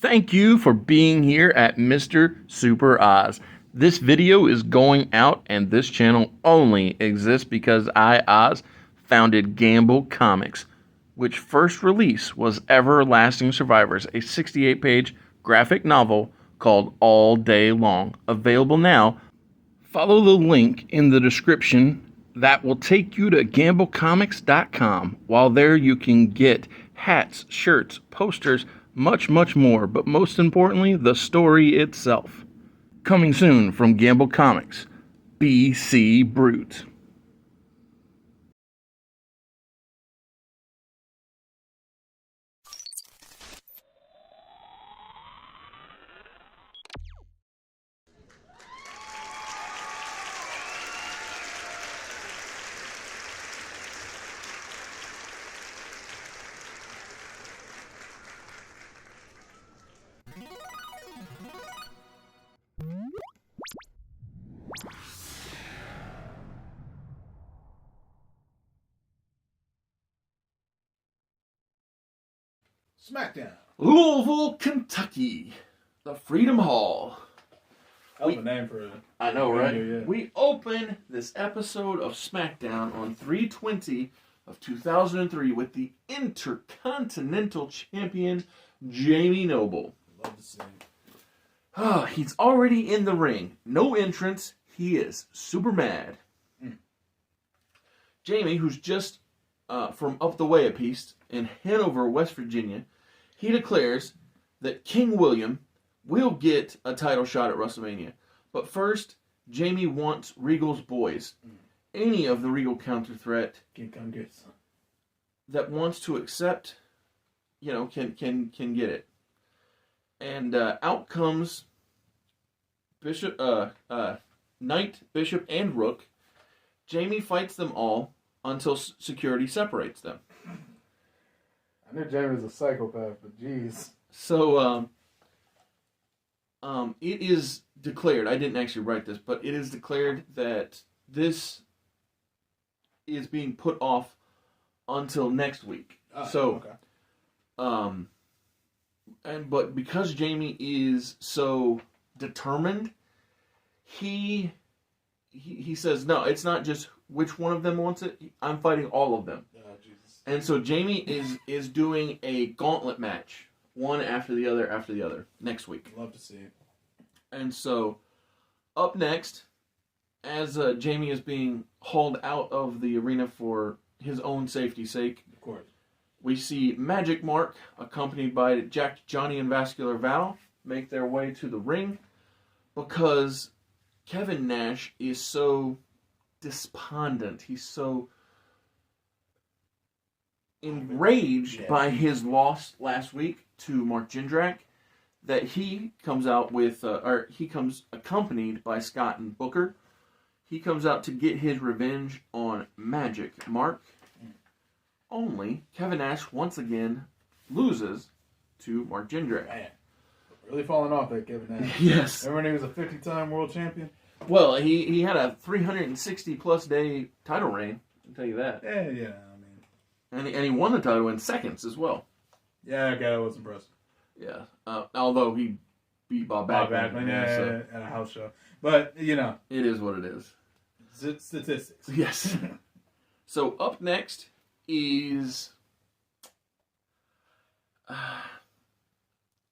Thank you for being here at Mr. Super Oz. This video is going out, and this channel only exists because I, Oz, founded Gamble Comics, which first release was Everlasting Survivors, a 68-page graphic novel called All Day Long. Available now. Follow the link in the description that will take you to gamblecomics.com. While there, you can get hats, shirts, posters, much more, but most importantly, the story itself. Coming soon from Gamble Comics, BC Brute. Smackdown. Louisville, Kentucky. The Freedom Hall. Hell of a name for it. I know, right? Yeah. We open this episode of Smackdown on 3/20 of 2003 with the Intercontinental Champion, Jamie Noble. Love to see him. He's already in the ring. No entrance. He is super mad. Jamie, who's just from up the way a piece in Hanover, West Virginia, he declares that King William will get a title shot at WrestleMania. But first, Jamie wants Regal's boys. Any of the Regal counter threat Can come get some. that wants to accept, can get it. And out comes Bishop, Knight, Bishop, and Rook. Jamie fights them all until security separates them. I knew Jamie was a psychopath, but jeez. So, it is declared, I didn't actually write this, but it is declared that this is being put off until next week. Okay. But because Jamie is so determined, he says, no, it's not just which one of them wants it. I'm fighting all of them. Jesus. And so Jamie is doing a gauntlet match, one after the other, next week. Love to see it. And so, up next, as Jamie is being hauled out of the arena for his own safety's sake, Of course. we see Magic Mark, accompanied by Jack, Johnny, and Vascular Val, make their way to the ring because Kevin Nash is so despondent. He's so enraged by his loss last week to Mark Jindrak that he comes out he comes accompanied by Scott and Booker. He comes out to get his revenge on Magic Mark. Only Kevin Nash once again loses to Mark Jindrak. Man, really falling off that Kevin Nash. Yes. Remember when he was a 50-time world champion? Well, he had a 360-plus day title reign, I'll tell you that. Yeah, I mean. And he won the title in seconds as well. Yeah, okay, that was impressive. Yeah. Although he beat Bob Backlund. At a house show. But, it is what it is. Statistics. Yes. So up next is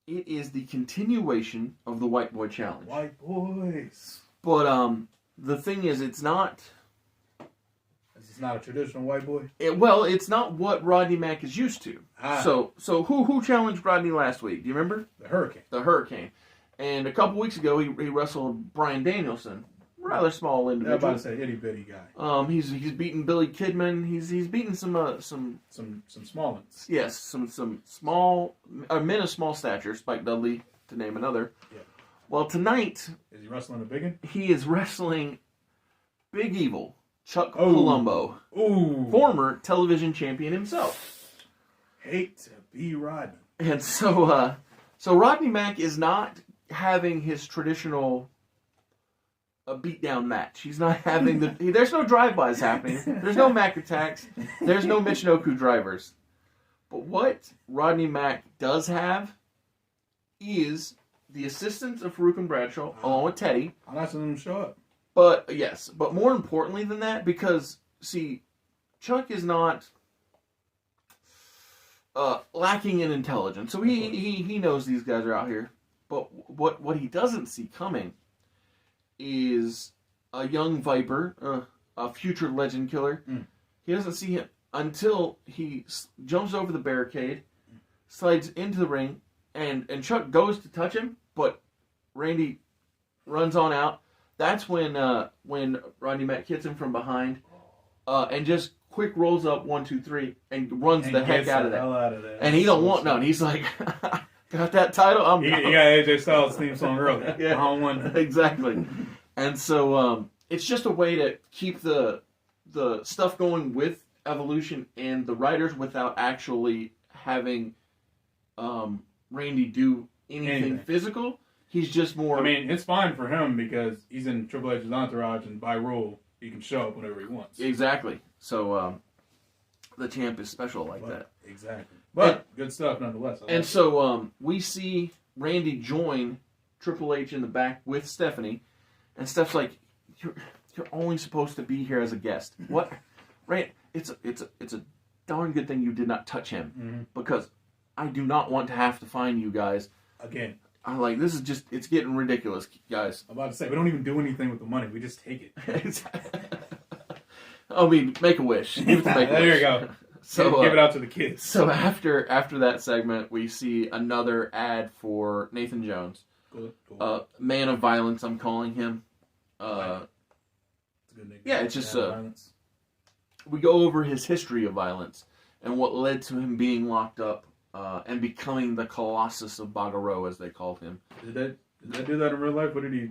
it is the continuation of the White Boy Challenge. White boys. But the thing is, it's not. This is not a traditional white boy. It's not what Rodney Mack is used to. So who challenged Rodney last week? Do you remember? The Hurricane. The Hurricane. And a couple weeks ago, he wrestled Bryan Danielson, rather small individual. I was about to say itty bitty guy. He's beaten Billy Kidman. He's beaten some small ones. Yes, some small men of small stature. Spike Dudley, to name another. Yeah. Well, tonight Is he wrestling a biggin? he is wrestling Big Evil Chuck Palumbo, former television champion himself. Hate to be Rodney. And so Rodney Mack is not having his traditional beatdown match. He's not having there's no drive-bys happening. There's no Mack attacks. There's no Michinoku drivers. But what Rodney Mack does have is the assistants of Farouk and Bradshaw, along with Teddy. I'm not seeing them show up. But, yes, but more importantly than that, because, see, Chuck is not lacking in intelligence. So he knows these guys are out here. But what he doesn't see coming is a young Viper, a future legend killer. He doesn't see him until he jumps over the barricade, slides into the ring, and Chuck goes to touch him, but Randy runs on out. That's when Rodney Mack hits him from behind, and just quick rolls up 1, 2, 3, and runs the heck out of that. And he don't want none. He's like, got that title. He got AJ Styles' theme song earlier. Yeah, on one. Exactly. And so it's just a way to keep the stuff going with Evolution and the writers without actually having Randy do anything physical. He's just more... I mean, it's fine for him because he's in Triple H's entourage, and by rule, he can show up whenever he wants. Exactly. So the champ is special like that. Exactly. But good stuff nonetheless. And so we see Randy join Triple H in the back with Stephanie, and Steph's like, "You're only supposed to be here as a guest." What? Right? It's a darn good thing you did not touch him, because I do not want to have to find you guys again. I'm like, this is just, it's getting ridiculous, guys. I'm about to say, we don't even do anything with the money. We just take it. I mean, make a wish. Give it to Make-A-Wish. There you go. So, give it out to the kids. So after that segment, we see another ad for Nathan Jones. Cool. Man of Violence, I'm calling him. It's a good nickname. Yeah, it's just we go over his history of violence and what led to him being locked up and becoming the Colossus of Bagaro, as they called him. Did that do that in real life? What did he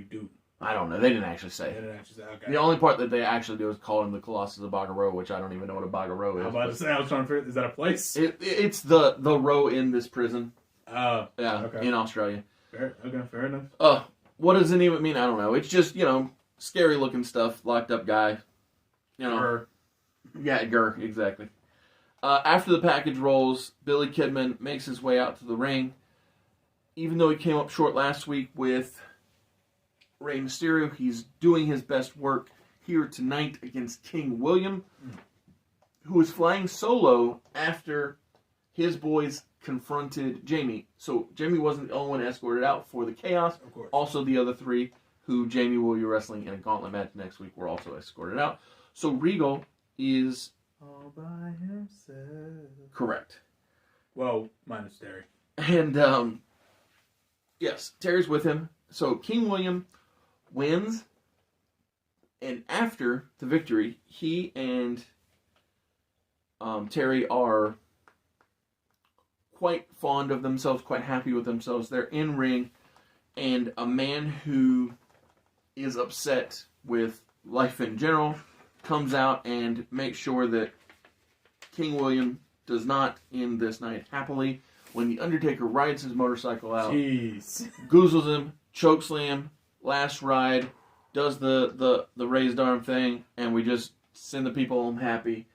do? I don't know. They didn't actually say. Okay. The only part that they actually do is call him the Colossus of Bagaro, which I don't even know what a Bagaro is. I'm about to say, I was trying to figure, is that a place? It's the row in this prison. Oh. Yeah, okay. In Australia. Fair enough. What does it even mean? I don't know. It's just, scary looking stuff, locked up guy. Gur. Yeah, Gur, exactly. After the package rolls, Billy Kidman makes his way out to the ring. Even though he came up short last week with Rey Mysterio, he's doing his best work here tonight against King William, who is flying solo after his boys confronted Jamie. So Jamie wasn't the only one escorted out for the chaos. Of course. Also, the other three, who Jamie will be wrestling in a gauntlet match next week, were also escorted out. So Regal is all by himself. Correct. Well, minus Terry. And yes, Terry's with him. So King William wins, and after the victory, he and Terry are quite fond of themselves, quite happy with themselves. They're in ring, and a man who is upset with life in general comes out and makes sure that King William does not end this night happily. When the Undertaker rides his motorcycle out, goozles him, chokeslam, last ride, does the raised arm thing, and we just send the people home happy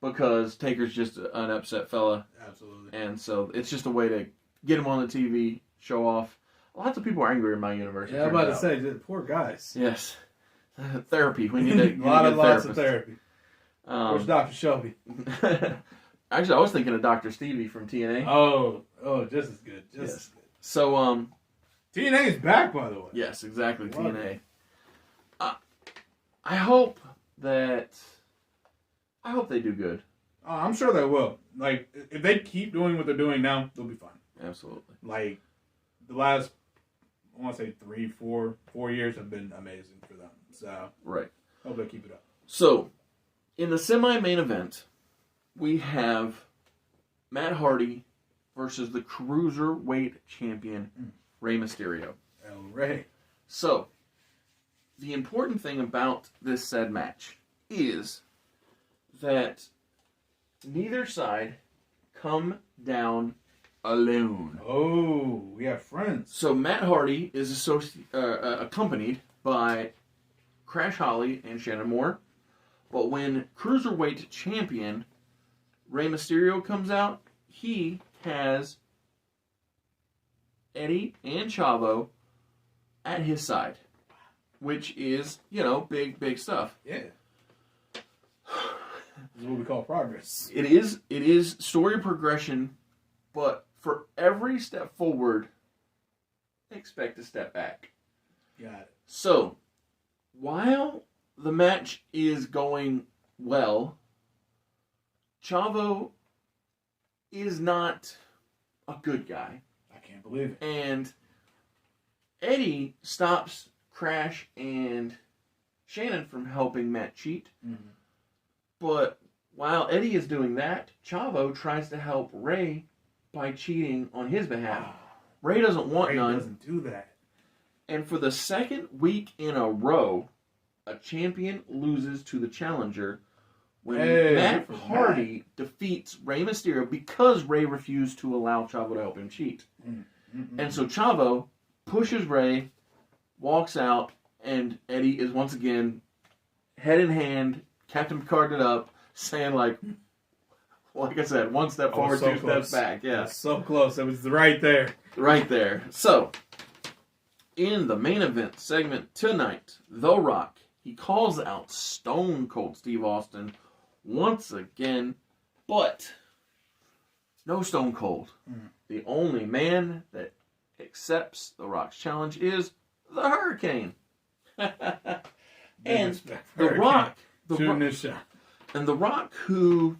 because Taker's just an upset fella. Absolutely. And so it's just a way to get him on the TV, show off. Lots of people are angry in my universe. Yeah, I'm about to say, poor guys. Yes. Therapy. We need to lots of therapy. Where's Dr. Shelby? Actually, I was thinking of Dr. Stevie from TNA. Oh, just as good. Just as good. So, TNA is back, by the way. Yes, exactly. TNA. I hope they do good. I'm sure they will. Like, if they keep doing what they're doing now, they'll be fine. Absolutely. Like, the last, I want to say 4 years have been amazing for them. So, right. Hope they keep it up. So, in the semi-main event, we have Matt Hardy versus the Cruiserweight Champion, Rey Mysterio. El Rey. So, the important thing about this said match is that neither side come down alone. Oh, we have friends. So Matt Hardy is accompanied by Crash Holly and Shannon Moore. But when Cruiserweight Champion Rey Mysterio comes out, he has Eddie and Chavo at his side, which is, big stuff. Yeah. This is what we call progress. It is story progression, but for every step forward, expect a step back. Got it. So, while the match is going well, Chavo is not a good guy. I can't believe it. And Eddie stops Crash and Shannon from helping Matt cheat. Mm-hmm. But while Eddie is doing that, Chavo tries to help Ray by cheating on his behalf. Wow. Ray doesn't want Ray none. doesn't do that. And for the second week in a row, a champion loses to the challenger when Matt Hardy defeats Rey Mysterio because Ray refused to allow Chavo to help him cheat. Mm-hmm. And so Chavo pushes Ray, walks out, and Eddie is once again head in hand, Captain Picard it up, saying like I said, one step forward, two steps back. Yeah, so close. It was right there. Right there. So, in the main event segment tonight, The Rock, he calls out Stone Cold Steve Austin once again, but no Stone Cold. The only man that accepts The Rock's challenge is the Hurricane. And The Rock, and The Rock, who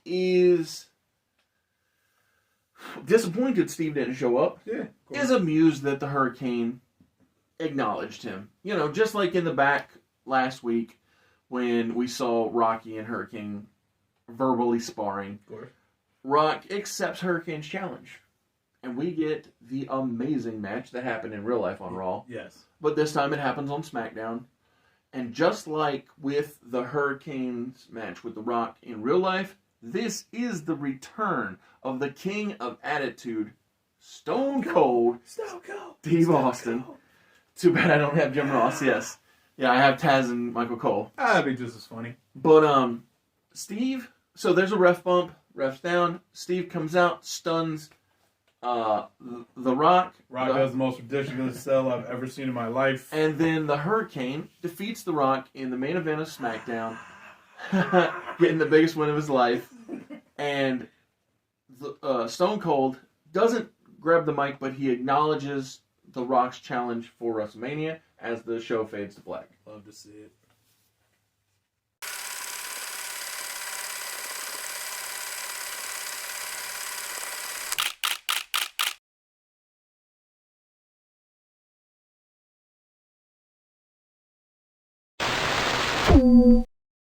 is disappointed Steve didn't show up, is amused that the Hurricane acknowledged him. Just like in the back last week when we saw Rocky and Hurricane verbally sparring. Of course. Rock accepts Hurricane's challenge. And we get the amazing match that happened in real life on Raw. Yes. But this time it happens on SmackDown. And just like with the Hurricane's match with The Rock in real life, this is the return of the King of Attitude, Stone Cold Steve Austin. Too bad I don't have Jim Ross, yes. Yeah, I have Taz and Michael Cole. That'd be just as funny. But, Steve, so there's a ref bump, ref's down, Steve comes out, stuns The Rock. Rock does the most ridiculous sell I've ever seen in my life. And then the Hurricane defeats The Rock in the main event of SmackDown, getting the biggest win of his life. And Stone Cold doesn't grab the mic, but he acknowledges The Rock's challenge for WrestleMania as the show fades to black. Love to see it.